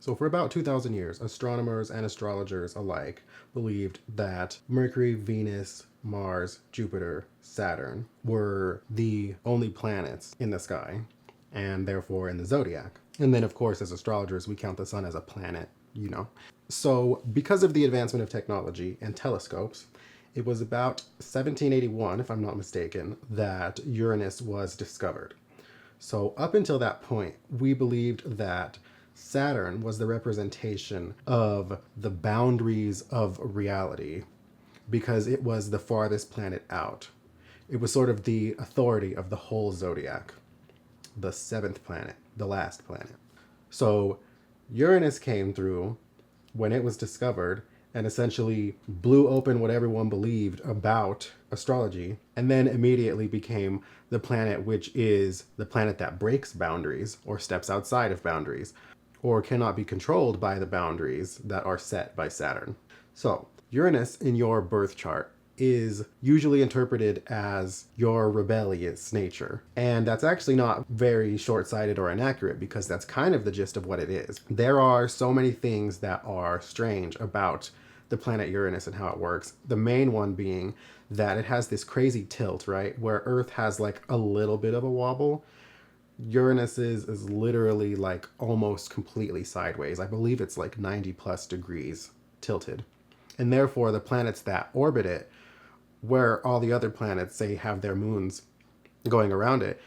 So for about 2,000 years, astronomers and astrologers alike believed that Mercury, Venus, Mars, Jupiter, Saturn were the only planets in the sky and therefore in the zodiac. And then, of course, as astrologers, we count the sun as a planet, you know. So because of the advancement of technology and telescopes, it was about 1781, if I'm not mistaken, that Uranus was discovered. So up until that point, we believed that Saturn was the representation of the boundaries of reality because it was the farthest planet out. It was sort of the authority of the whole zodiac, the seventh planet, the last planet. So Uranus came through when it was discovered and essentially blew open what everyone believed about astrology, and then immediately became the planet which is the planet that breaks boundaries or steps outside of boundaries or cannot be controlled by the boundaries that are set by Saturn. So Uranus in your birth chart is usually interpreted as your rebellious nature. And that's actually not very short-sighted or inaccurate because that's kind of the gist of what it is. There are so many things that are strange about the planet Uranus and how it works. The main one being that it has this crazy tilt, right? Where Earth has like a little bit of a wobble. Uranus is literally like almost completely sideways. I believe it's like 90 plus degrees tilted. And therefore the planets that orbit it, where all the other planets, say, have their moons going around it,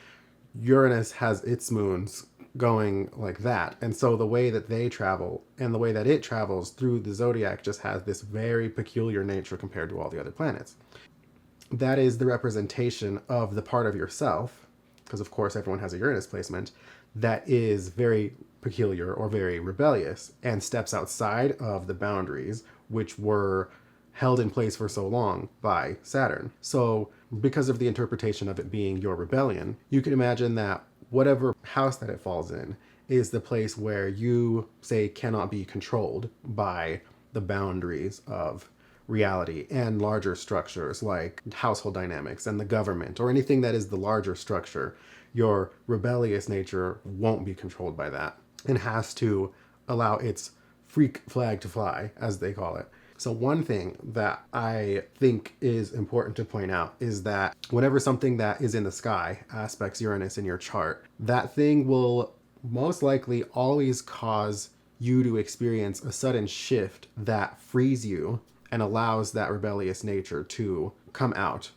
Uranus has its moons going like that. And so the way that they travel and the way that it travels through the zodiac just has this very peculiar nature compared to all the other planets. That is the representation of the part of yourself, because of course everyone has a Uranus placement, that is very peculiar or very rebellious and steps outside of the boundaries which were held in place for so long by Saturn. So because of the interpretation of it being your rebellion, you can imagine that whatever house that it falls in is the place where you, say, cannot be controlled by the boundaries of reality and larger structures like household dynamics and the government or anything that is the larger structure. Your rebellious nature won't be controlled by that and has to allow its freak flag to fly, as they call it. So one thing that I think is important to point out is that whenever something that is in the sky aspects Uranus in your chart, that thing will most likely always cause you to experience a sudden shift that frees you and allows that rebellious nature to come out